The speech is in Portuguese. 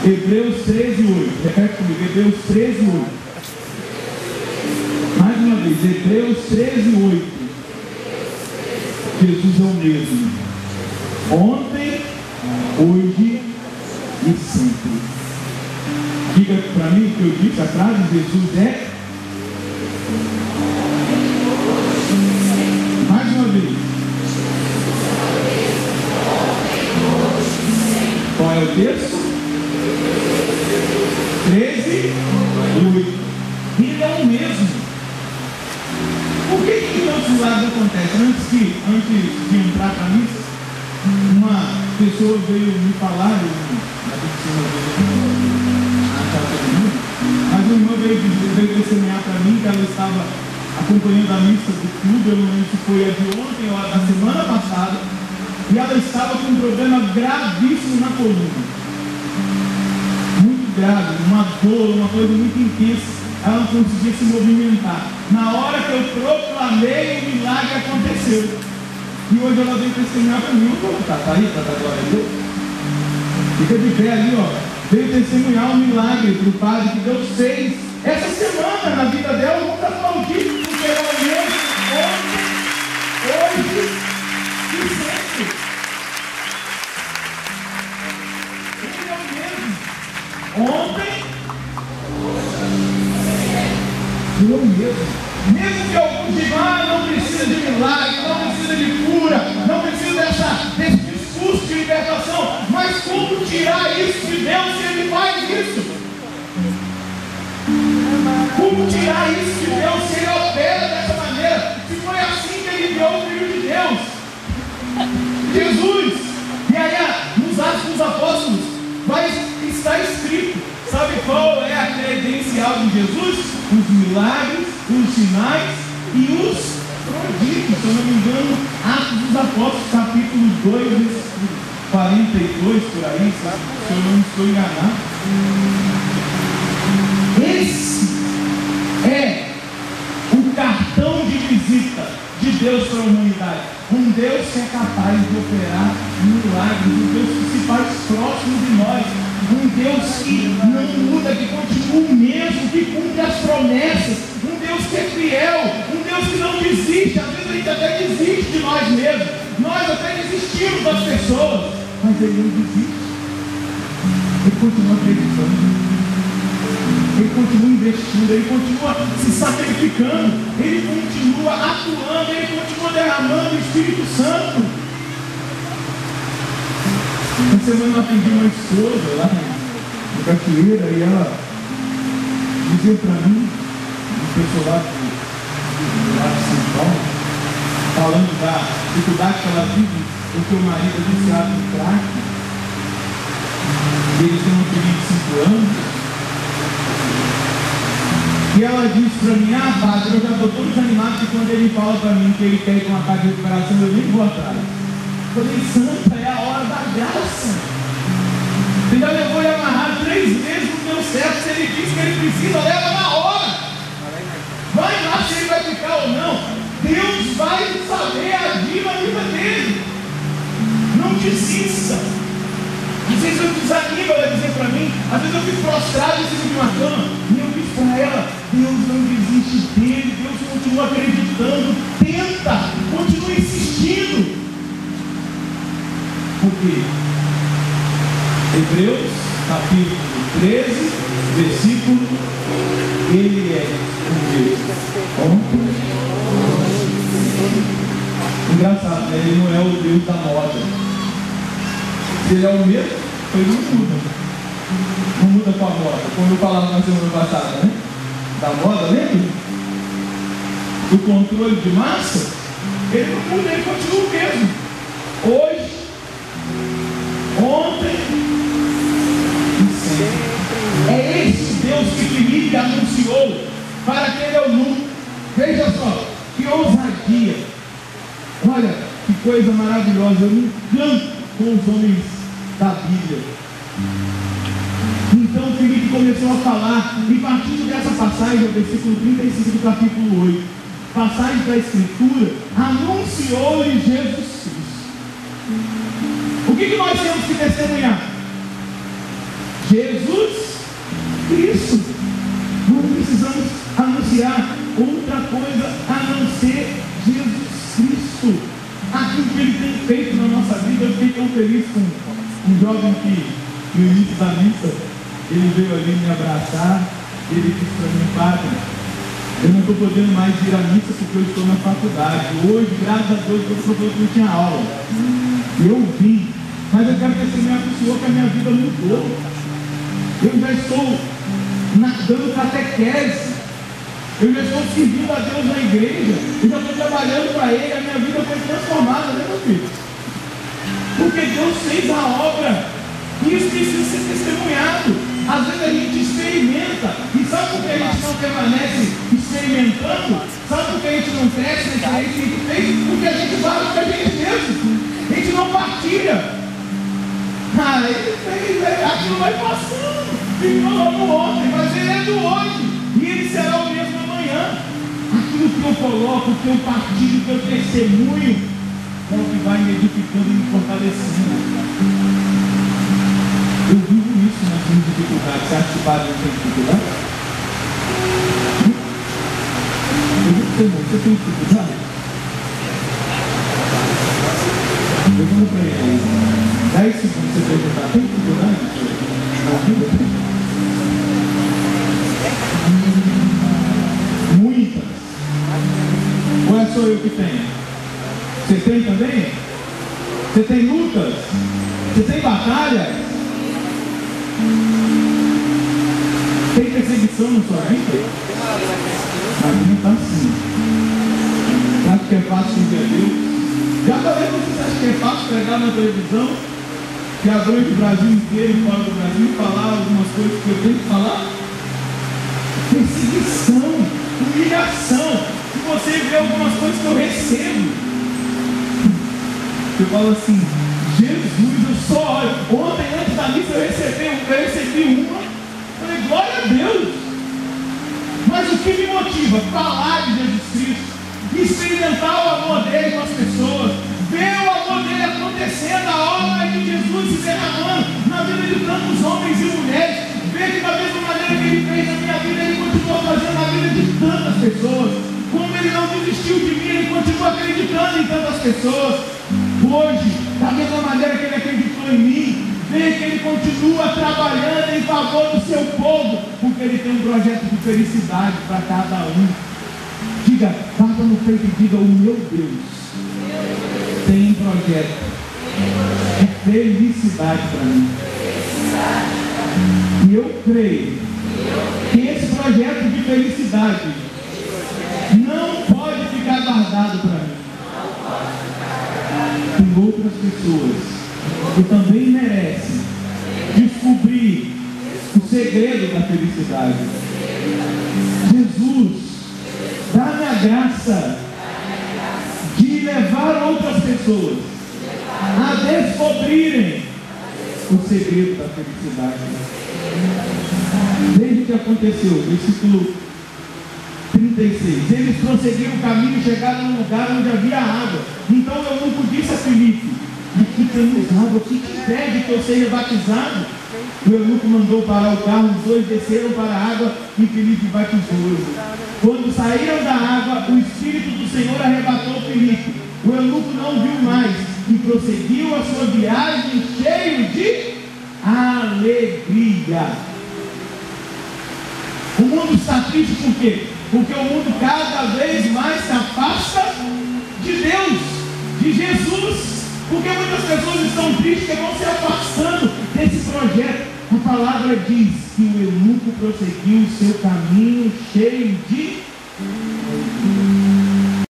Hebreus 13:8. Repete comigo, Hebreus 13:8. Mais uma vez, Hebreus 13:8. Jesus é o mesmo, ontem, hoje e sempre. Diga para mim que eu disse a frase: Jesus é. Mais uma vez. Qual é o texto? 13:8. Ele é o mesmo. Por que nossos milagres acontecem? Antes de entrar para mim, uma pessoa veio me falar, mas uma irmã veio testemunhar para mim que ela estava acompanhando a missa do clube, eu não lembro se foi a de ontem ou a da semana passada, e ela estava com um problema gravíssimo na coluna, muito grave, uma dor, uma coisa muito intensa. Ela não conseguia se movimentar. Na hora que eu proclamei, o milagre aconteceu. E hoje ela veio testemunhar para mim. Tá aí, para dar glória a Deus? Fica de pé ali, ó. Veio testemunhar um milagre para o Padre que Deus fez essa semana na vida dela. Vamos aplaudir, porque ela é o mesmo ontem, hoje e sempre. Ele é o mesmo ontem, ele é o mesmo. Mesmo que alguns digam, não precisa de milagre, não precisa de cura, não precisa desse discurso de libertação, mas como tirar isso de Deus se Ele faz isso? Como tirar isso de Deus se Ele opera dessa maneira? Se foi assim que Ele enviou o Filho de Deus, Jesus. E aí, nos Atos dos Apóstolos, vai estar escrito, sabe qual é a credencial de Jesus? Os milagres, os sinais e os prodígios. Se eu não me engano, Atos dos Apóstolos, capítulo 2, versículo 42, por aí, sabe? Se eu não estou enganado. Esse é o cartão de visita de Deus para a humanidade. Um Deus que é capaz de operar milagres, um Deus que se faz próximo de nós, um Deus que não muda, que continua o mesmo, que cumpre as promessas, um Deus que é fiel, um Deus que não desiste. Às vezes a gente até desiste de nós mesmos, nós até desistimos das pessoas, mas Ele não desiste. Ele continua acreditando, Ele continua investindo, Ele continua se sacrificando, Ele continua atuando, Ele continua derramando o Espírito Santo. Essa semana eu atendi uma esposa lá na Cachoeira e ela dizia para mim, um pessoal lá de São Paulo, falando da dificuldade que ela vive porque o marido é viciado no crack, e eles têm uma filha de 5 anos. E ela disse para mim, padre, eu já estou todo desanimado que quando ele fala para mim que ele quer ir com uma casa de recuperação, eu nem vou atrás. Eu falei, santa, é a hora da graça. Você já levou ele amarrado 3 vezes, não deu certo. Se ele diz que ele precisa, leva na hora. Vai lá se ele vai ficar ou não. Deus vai saber agir na vida dele. Não desista. Às vezes eu desanimo, ela dizer para mim, às vezes eu fico prostrado em cima de uma cama, e eu disse para ela, Deus não desiste dele, Deus continua acreditando, tenta, continua insistindo. Por quê? Hebreus, capítulo 13, versículo, Ele é o Deus. Engraçado, né? Ele não é o Deus da moda. Se Ele é o mesmo, Ele não muda. Não muda com a moda. Como eu falava na semana passada, né? Da moda, lembra? Do controle de massa. Ele não muda, Ele continua o mesmo. Hoje, ontem e sempre. É esse Deus que Filipe anunciou para aquele eunuco. Veja só, que ousadia. Olha, que coisa maravilhosa. Eu me encanto com os homens da Bíblia. Então Filipe começou a falar, e partindo dessa passagem, o versículo 35 do capítulo 8, passagem da Escritura, anunciou-lhe Jesus Cristo. O que nós temos que testemunhar? Jesus Cristo. Não precisamos anunciar outra coisa a não ser Jesus Cristo. Aquilo que Ele tem feito na nossa vida. Eu fiquei tão feliz com um jovem que, no início da missa, ele veio ali me abraçar. Ele disse para mim: padre, eu não estou podendo mais ir à missa porque eu estou na faculdade. Hoje, graças a Deus, eu não tinha aula. Eu vim, mas eu quero testemunhar para o Senhor que a minha vida mudou. Eu já estou dando catequese. Eu já estou servindo a Deus na igreja. Eu já estou trabalhando para Ele. A minha vida foi transformada, né, meu filho? Porque Deus fez a obra. E isso precisa ser testemunhado. Às vezes a gente experimenta. E sabe por que a gente não permanece experimentando? Sabe por que a gente não cresce na experiência que a gente fez? Porque a gente fala para a gente mesmo. A gente não partilha. Ele fez, aquilo vai passando. Ficou no ontem, mas ele é do hoje. E ele será o mesmo amanhã. Aquilo que eu coloco, que eu partilho, que eu testemunho, é o que vai me edificando e me fortalecendo. Eu vivo isso nas minhas dificuldades. Você acha que o padre não tem dificuldade? Eu digo para você tem dificuldade? Eu vou para ele. 10 segundos você perguntar: tem dificuldade na vida? Muitas. Ou é só eu que tenho? Você tem também? Você tem lutas? Você tem batalhas? Tem perseguição na sua vida? A minha está assim. Você acha que é fácil entender? Já falei para vocês, acha que é fácil pegar na televisão, que abrange o Brasil inteiro e fora do Brasil, falar algumas coisas que eu tenho que falar? Perseguição, humilhação. Se você vê algumas coisas que eu recebo, eu falo assim: Jesus, eu só olho. Ontem, antes da missa, eu recebi uma. Falei: glória a Deus. Mas o que me motiva? Falar de Jesus Cristo, experimentar o amor dele com as pessoas, ver o amor dele acontecendo, a obra de Jesus se derramando na vida de tantos homens e mulheres, ver que da mesma maneira que ele fez na minha vida, ele continua fazendo na vida de tantas pessoas. Como ele não desistiu de mim, ele continua acreditando em tantas pessoas. Hoje, da mesma maneira que ele acreditou em mim, ver que ele continua trabalhando em favor do seu povo, porque ele tem um projeto de felicidade para cada um. Diga, bata no peito e diga: o meu Deus tem um projeto de felicidade para mim. E eu creio que esse projeto de felicidade não pode ficar guardado para mim. Tem outras pessoas que também merecem descobrir o segredo da felicidade. Jesus, dá-me a graça de levar outras pessoas a descobrirem o segredo da felicidade. Desde que aconteceu, versículo 36. Eles prosseguiram o caminho e chegaram num lugar onde havia água. Então o eunuco disse a Filipe: aqui temos água, o que impede que eu seja batizado? O eunuco mandou parar o carro, os dois desceram para a água e Filipe batizou. Quando saíram da água, o Espírito do Senhor arrebatou Filipe. O eunuco não viu mais e prosseguiu a sua viagem cheio de alegria. O mundo está triste por quê? Porque o mundo cada vez mais se afasta de Deus, de Jesus. Porque muitas pessoas estão tristes e vão se afastando desse projeto. A palavra diz que o eunuco prosseguiu o seu caminho cheio de